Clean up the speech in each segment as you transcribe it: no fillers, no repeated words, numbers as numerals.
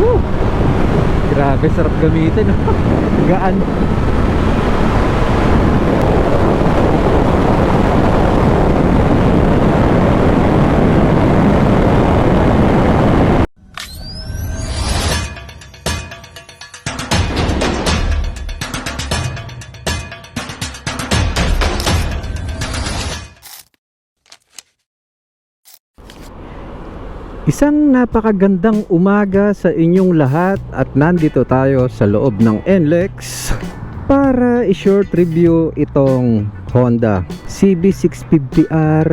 Woo! Grabe, sarap gamitin. Gaan. Isang napakagandang umaga sa inyong lahat at nandito tayo sa loob ng NLEX para i-short review itong Honda CB650R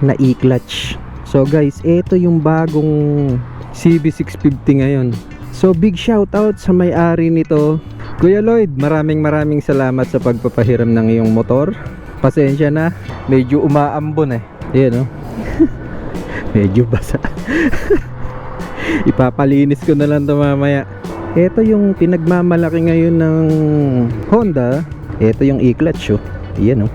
na e-clutch. So guys, ito yung bagong CB650 ngayon. So big shout out sa may-ari nito, Kuya Lloyd. Maraming salamat sa pagpapahiram ng iyong motor. Pasensya na, medyo umaambon eh. Ayan, no? Medyo basa. Ipapalinis ko na lang ito mamaya. Ito yung pinagmamalaki ngayon ng Honda. Ito yung e-clutch, oh. Ayan, oh.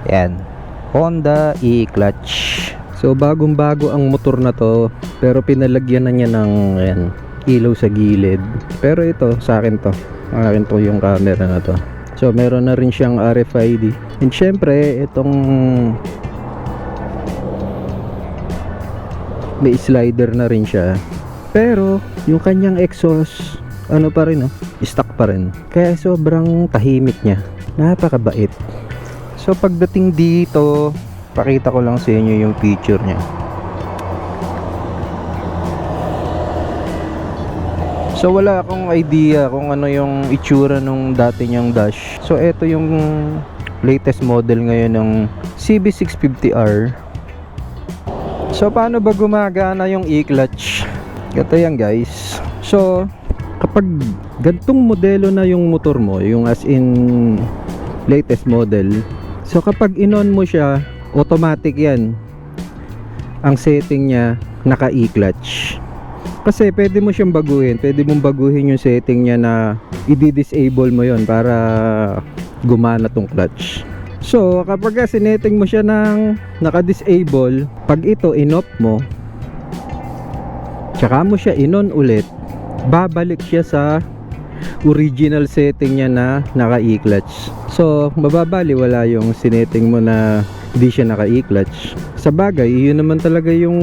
Ayan, Honda e-clutch. So bagong bago ang motor na to, pero pinalagyan na niya ng ayan, ilaw sa gilid. Pero ito sa akin to, akin to yung camera na to. So meron na rin siyang RFID. And syempre itong may slider na rin siya, pero yung kanyang exhaust ano pa rin, oh, stock pa rin, kaya sobrang tahimik niya, napakabait. So pagdating dito, pakita ko lang sa inyo yung feature niya. So wala akong idea kung ano yung itsura nung dati niyang dash. So ito yung latest model ngayon ng CB650R. So paano ba gumagana yung e-clutch? Ito yan guys. So kapag gantong modelo na yung motor mo, yung as in latest model, so kapag in-on mo siya, automatic yan ang setting niya, naka e-clutch. Kasi pwede mo siyang baguhin, pwede mong baguhin yung setting niya na i-disable mo yon para gumana tong clutch. So kapag sinetting mo siya ng naka-disable, pag ito in-off mo, tsaka mo siya in-on ulit, babalik siya sa original setting niya na naka e-clutch. So mababaliwala yung sinetting mo na hindi siya naka e-clutch. Sa bagay, yun naman talaga yung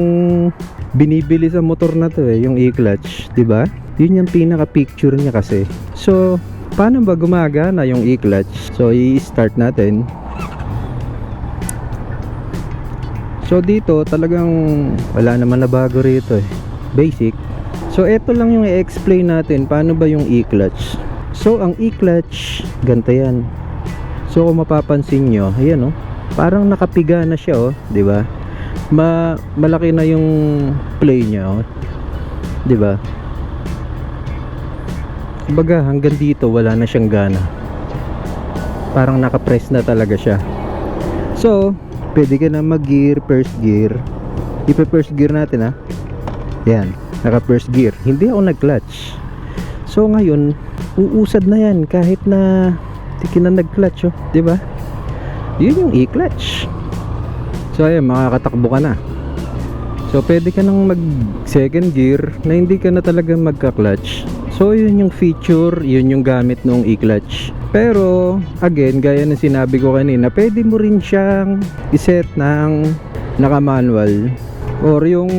binibili sa motor na to eh, yung e-clutch, diba? Yun yung pinaka picture niya kasi. So paano ba gumagana yung e-clutch? So i-start natin. So dito talagang wala naman na bago rito eh, basic. So ito lang yung i-explain natin paano ba yung e-clutch. So ang e-clutch, ganito yan. So kung mapapansin nyo, ayan oh, parang nakapiga na siya oh, di ba? Malaki na yung play niya oh, di ba? Kumbaga hanggang dito wala na siyang gana. Parang nakapress na talaga siya. So pwede ka na mag-gear, first gear. Ipa-first gear natin ha. Yan, naka-first gear. Hindi ako nag-clutch. So ngayon, uusad na yan kahit na hindi ka na nag-clutch, oh, 'di ba? Yun yung e-clutch. So ayan, makakatakbo ka na. So pwede ka nang mag-second gear na hindi ka na talaga magka-clutch. So yun yung feature, yun yung gamit ng e-clutch. Pero again, gaya ng sinabi ko kanina, pwede mo rin siyang iset ng naka-manual or yung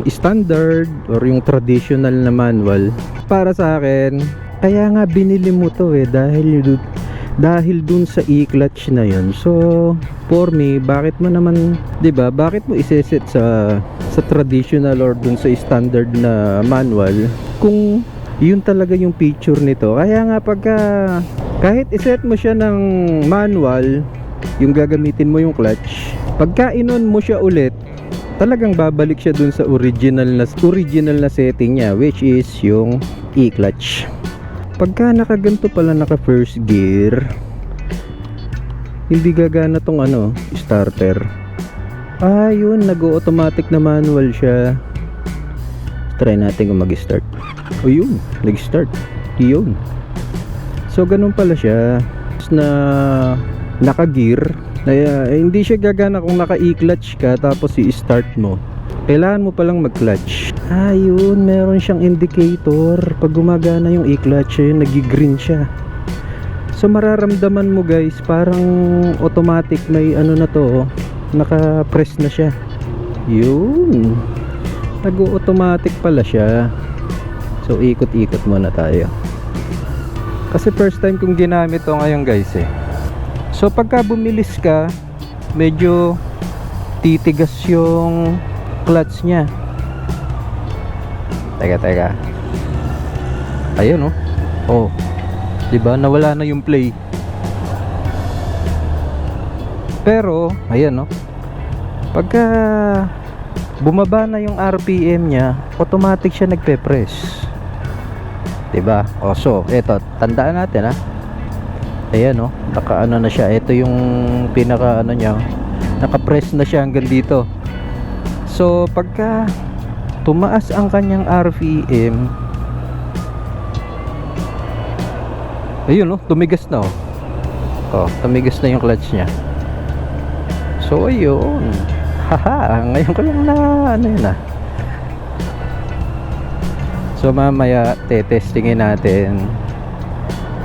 standard or yung traditional na manual. Para sa akin, kaya nga binili mo to eh, dahil dun sa e-clutch na yun. So for me, bakit mo naman, 'di ba? Bakit mo iseset sa traditional or dun sa standard na manual kung yun talaga yung feature nito? Kaya nga pagka kahit iset mo siya ng manual, yung gagamitin mo yung clutch, pagka in-on mo siya ulit, talagang babalik siya dun sa original na setting niya, which is yung e-clutch. Pagka nakaganto pala, naka first gear, hindi gagana tong ano, starter. Yun, nag-automatic na manual siya. Try natin kung mag-start. O yun, nag-start. Yun. So ganun pala siya na naka-gear. Hindi siya gagana kung naka e-clutch ka tapos i-start mo. Kailangan mo palang mag-clutch. Ayun, meron siyang indicator. Pag gumagana yung e-clutch, yun, nag-green siya. So mararamdaman mo guys, parang automatic may ano na to, naka-press na siya. Yun, nag-automatic pala siya. So ikot-ikot muna tayo. Kasi first time kong ginamit to ngayon guys eh. So pagka bumilis ka, medyo titigas yung clutch nya. Teka. Ayun oh. Oh. 'Di ba? Nawala na yung play. Pero, ayan oh. Pagka bumaba na yung RPM nya, automatic siya nagpe-press. 'Di ba? Oh, so, eto, tandaan natin ha. Ayan oh, naka-ano na siya. Ito yung pinaka ano niya. Naka-press na siya hanggang dito. So, pagka tumaas ang kanyang RPM, ayun oh, tumigas na oh. Oh, tumigas na yung clutch niya. So ayun. Haha, ngayon ko lang na ano yun ah. So mamaya te-testingin natin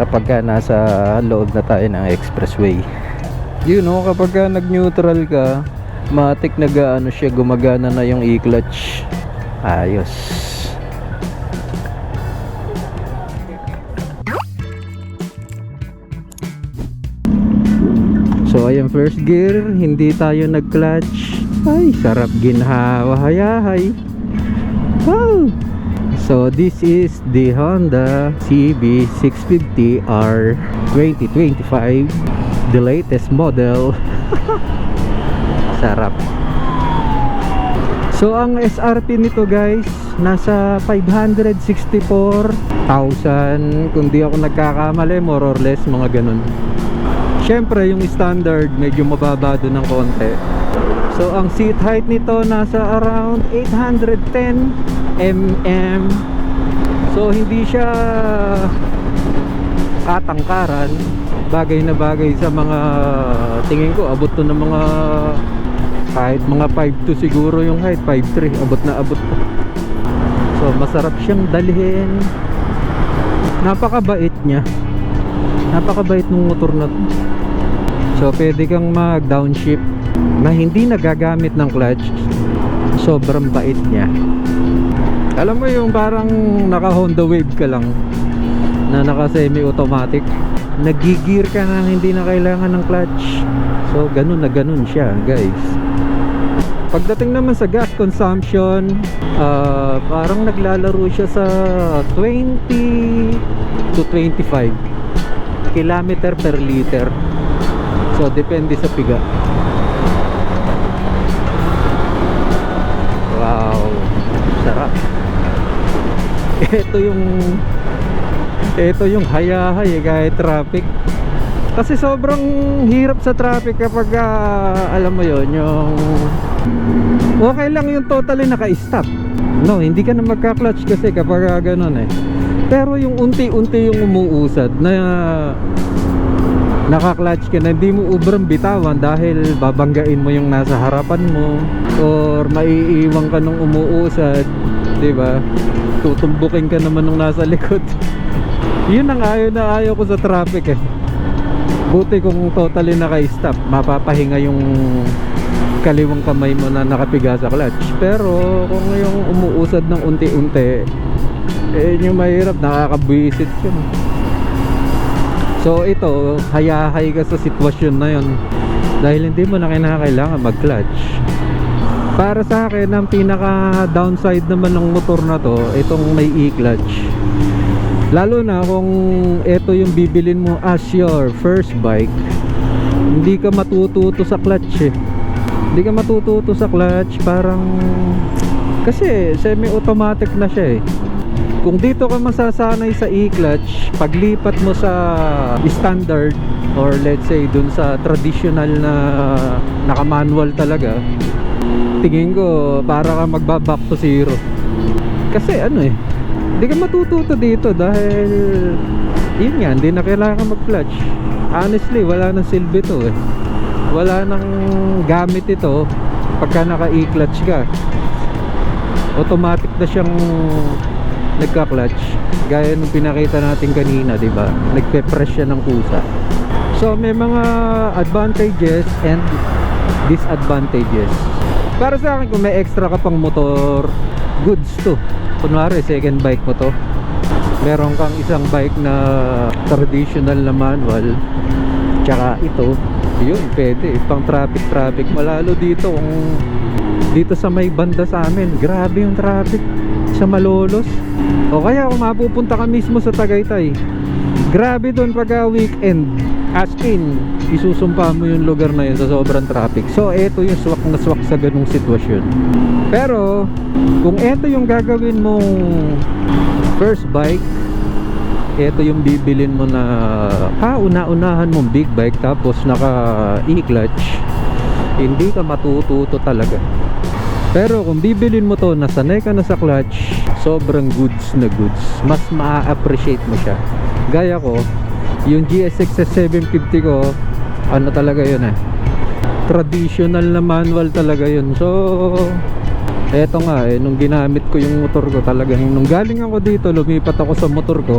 kapag ka nasa loob na tayo ng expressway. Yun oh, kapag ka nag-neutral ka, matik nag-ano siya, gumagana na yung e-clutch. Ayos. So ayan, first gear, hindi tayo nag-clutch. Ay, sarap ginhawa, hayahay. Wow. So this is the Honda CB650R 2025, the latest model. Sarap. So ang SRP nito guys, nasa 564,000 kung di ako nagkakamali, more or less, mga ganun. Syempre yung standard medyo mababa doon ng konti. So ang seat height nito nasa around 810 mm. So hindi siya katangkaran, bagay na bagay sa mga, tingin ko abot to ng mga, kahit mga 5'2" siguro yung height, 5'3", abot na abot. So masarap siyang dalhin. Napakabait niya. Napakabait ng motor na to. So pwede kang mag downshift na hindi nagagamit ng clutch. Sobrang bait niya. Alam mo yung parang naka Honda Wave ka lang na naka semi automatic, nagigir ka na hindi na kailangan ng clutch. So ganun na ganun siya guys. Pagdating naman sa gas consumption, parang naglalaro siya sa 20 to 25 kilometer per liter. So depende sa piga. Wow, sarap. Ito yung hayahay kahit traffic. Kasi sobrang hirap sa traffic kapag alam mo yon, yung okay lang yung totally naka-stop. No, hindi ka na magka-clutch kasi kapag ganun eh. Pero yung unti-unti yung umuusad na naka-clutch ka na, hindi mo ubrang bitawan dahil babanggain mo yung nasa harapan mo or maiiwan ka nung umuusad, di ba? Tutumbukin ka naman nung nasa likod. Yun ang ayaw ko sa traffic eh. Buti kung totally naka-stop, mapapahinga yung kaliwang kamay mo na nakapiga sa clutch. Pero kung yung umuusad ng unti-unti, eh yung mahirap, nakakabwisit yun. So ito, hayahay ka sa sitwasyon na yun dahil hindi mo na kinakailangan mag-clutch. Para sa akin, ang pinaka downside naman ng motor na to, itong may e-clutch. Lalo na kung ito yung bibilin mo as your first bike, hindi ka matututo sa clutch eh. Hindi ka matututo sa clutch, parang kasi semi-automatic na siya eh. Kung dito ka masasanay sa e-clutch, paglipat mo sa standard or let's say dun sa traditional na naka-manual talaga, tingin ko para ka magba-back to zero. Kasi ano eh, hindi ka matututo dito dahil yun nga, hindi na kailangan mag-clutch. Honestly, wala nang silbi to eh. Wala nang gamit ito pagka naka e-clutch ka. automatic na siyang nagka-clutch gaya nung pinakita natin kanina, di ba? Nagpe-press siya ng kusa. So may mga advantages and disadvantages. Para sa akin, kung may extra ka pang motor, goods to. Kunwari second bike mo to, meron kang isang bike na traditional na manual, tsaka ito, yun, pwede pang traffic. Malalo dito, kung dito sa may banda sa amin, grabe yung traffic sa Malolos. O kaya kung mapupunta ka mismo sa Tagaytay, grabe doon pagka weekend, as in isusumpa mo yung lugar na yun sa sobrang traffic. So eto yung swak na swak sa ganung sitwasyon. Pero kung eto yung gagawin mong first bike, eto yung bibilin mo na una-unahan mong big bike, tapos naka e-clutch, hindi ka matututo talaga. Pero kung bibilin mo to, nasanay ka na sa clutch, sobrang goods na goods, mas ma-appreciate mo siya. Gaya ko, yung GSX 750 ko, ano talaga yun traditional na manual talaga yun. So eto nga nung ginamit ko yung motor ko, talagang nung galing ako dito, lumipat ako sa motor ko,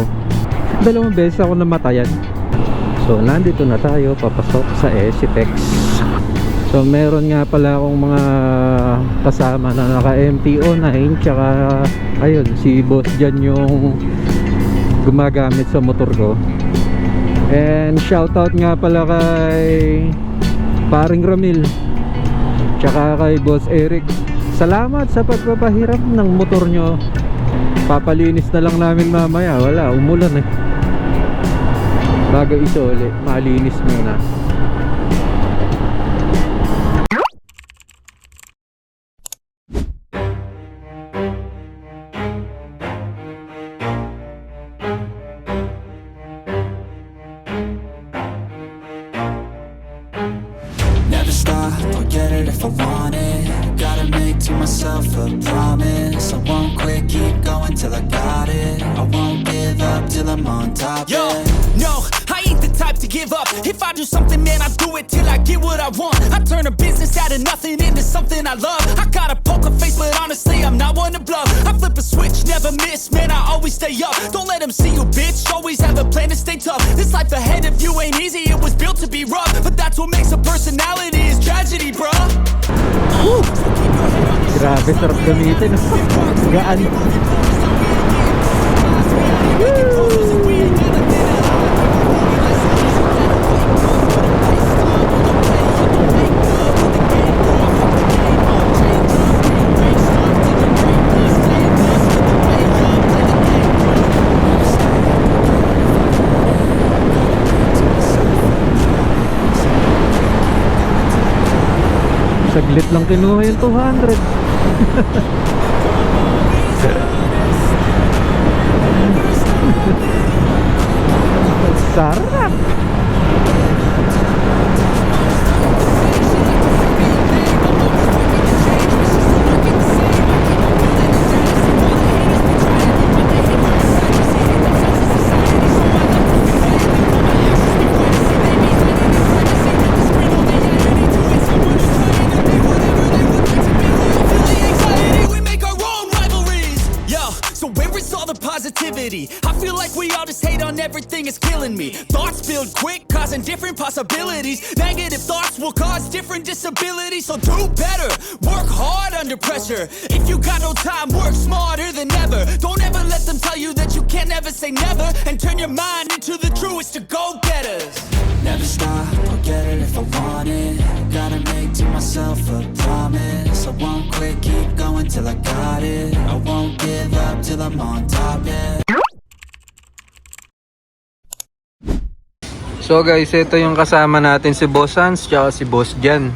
2 beses ako namatayan. So nandito na tayo, papasok sa SCTEX. So meron nga pala akong mga kasama na naka MT-09, tsaka ayun, si boss dyan yung gumagamit sa motor ko. And shoutout nga pala kay Paring Ramil, tsaka kay Boss Eric. Salamat sa pagpapahiram ng motor nyo. Papalinis na lang namin mamaya, wala, umulan bago isole, malinis muna. Never stop, I'll get it if I want it. Gotta make to myself a promise. I won't quit, keep going till I got it. I won't give up till I'm on top. Yo, yeah. no, I ain't the type to give up. If I do something, man, I do it till I get what I want. I turn a business out of nothing into something I love. I got a poker face, but honestly, I'm not one to bluff. I flip a switch, never miss, man, I always stay up. Don't let them see you, bitch, always have a plan to stay tough. This life ahead of you ain't easy, it was built to be rough. But that's what makes a personality, is tragedy, bruh. Grabe, sarap gamitin. Gaan. Saglit lang kinuha yung 200. Sarap. I feel like we all just hate on everything, it's killing me. Thoughts build quick, causing different possibilities. Negative thoughts will cause different disabilities. So do better, work hard under pressure. If you got no time, work smarter than ever. Don't ever let them tell you that you can't ever say never. And turn your mind into the truest of go-getters. Never stop, I'll get it if I want it. Gotta make to myself a promise. I won't quit, keep going till I got it. I won't give up till I'm on top, yeah. So guys, ito yung kasama natin, si Boss Hans tsaka si Boss Jan.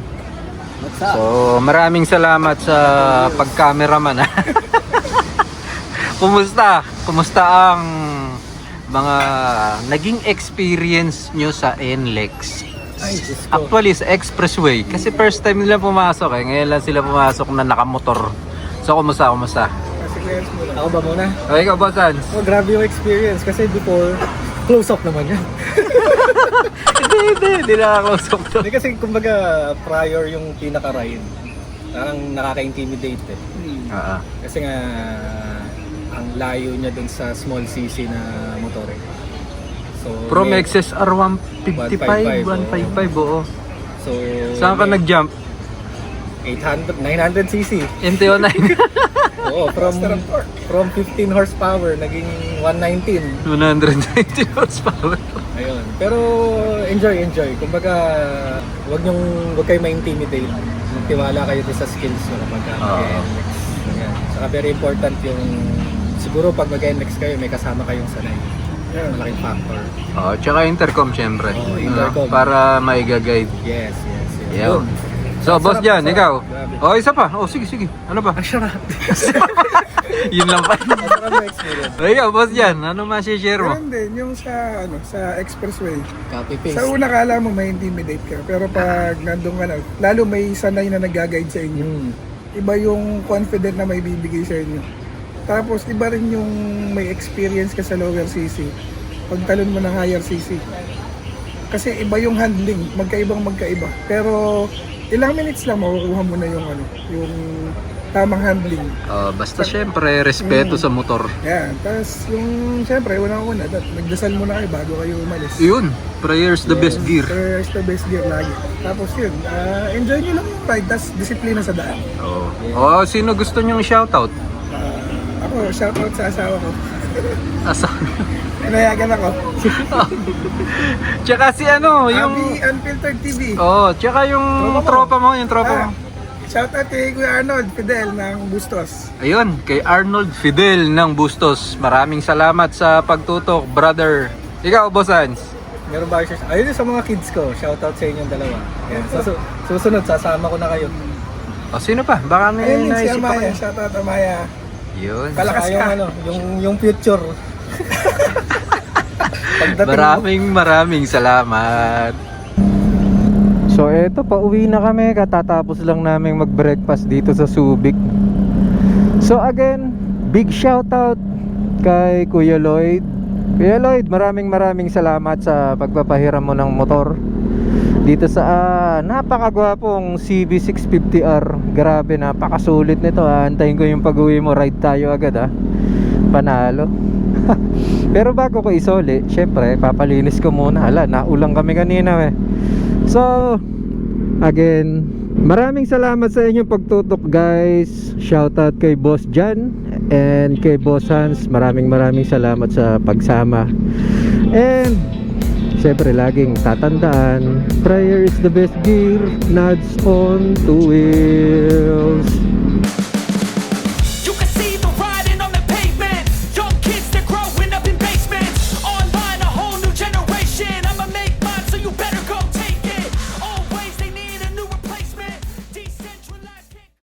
So maraming salamat sa pag-cameraman. Kumusta? Kumusta ang mga naging experience nyo sa NLEX? Actually sa expressway, kasi first time nila pumasok ngayon lang sila pumasok na nakamotor. So kumusta? Experience muna. Ako ba muna? Okay, ikaw, Boss Hans? Oh, grabe yung experience kasi before, close up naman yan. Hindi nakaka-usap to. Hindi kasi kumbaga prior yung pinaka-ride, parang nakaka-intimidate eh. Kasi nga, ang layo niya dun sa small cc na motor eh. So, From may- XSR 155, 155, oo. So, Saan ka may nag-jump? 900cc. MTO9. Oo, from 15 horsepower, naging 119. 190 horsepower. Ayun. Pero enjoy. Kumbaga, wag kayo ma-intimidate. Magtiwala kayo doon sa skills nyo kapag mag-NMAX. Ayan. Saka very important yung, siguro pag mag-NMAX kayo, may kasama kayong sanay. Malaking factor. Oh, tsaka intercom syempre. Oo, intercom. Para maiga-guide. Yes. Yun. So, Ang boss sarap, Jan, sarap. ikaw. Grabe. Oh, isa pa. Oh, sige. Ano ba? Ang sarap. Yun lang pa. Ang sarap na experience. Oh, ikaw, boss Jan, ano ma-share mo? Ganun din, yung sa expressway. Copy-paste. Sa una kala mo may intimidate ka, pero pag nandun ka na, lalo may sanay na nag-guide sa inyo. Iba yung confident na may bibigay sa inyo. Tapos iba rin yung may experience ka sa lower CC. Pagtalon mo ng higher CC. Kasi iba yung handling, magkaiba. Pero ilang minutes lang makukuha mo na yung yung tamang handling. Basta syempre, respeto sa motor. Yan. Tapos yung siyempre, unang-una, nagdasal muna kayo bago kayo umalis. Yun, prayers the best gear. First the best gear lagi. Tapos yun, enjoy nyo lang yung ride, tapos disiplina sa daan. Oh, sino gusto nyong shoutout? Ako, shoutout sa asawa ko. Asa? Pinayagan ako. Tsaka si ano, yung... Abi Unfiltered TV. Oh, tsaka yung tropa mo. Shoutout kay Kuya Arnold Fidel ng Bustos. Ayun, kay Arnold Fidel ng Bustos. Maraming salamat sa pagtutok, brother. Ikaw, Boss Hans. Meron ba kayo? Ayun sa mga kids ko. Shoutout sa inyong dalawa. Yan. Susunod, sasama ko na kayo. O, sino pa? Baka may Ayun, si naisip pa Amaya. kayo. Shoutout Amaya. Yun. Palakas Saka ka. yung future. Pagdating Maraming salamat. So eto, pauwi na kami. Katatapos lang namin mag-breakfast dito sa Subic. So again, big shoutout kay Kuya Lloyd. Kuya Lloyd, maraming salamat sa pagpapahiram mo ng motor dito sa napakagwapong CB650R. Grabe, napakasulit nito. Antayin ko yung pag-uwi mo, ride tayo agad panalo. Pero bago ko isoli, syempre papalinis ko muna. Naulang kami kanina So again, maraming salamat sa inyong pagtutok, guys. Shoutout kay Boss Jan and kay Boss Hans. Maraming salamat sa pagsama. And syempre laging tatandaan, prayer is the best gear, nods on two wheels.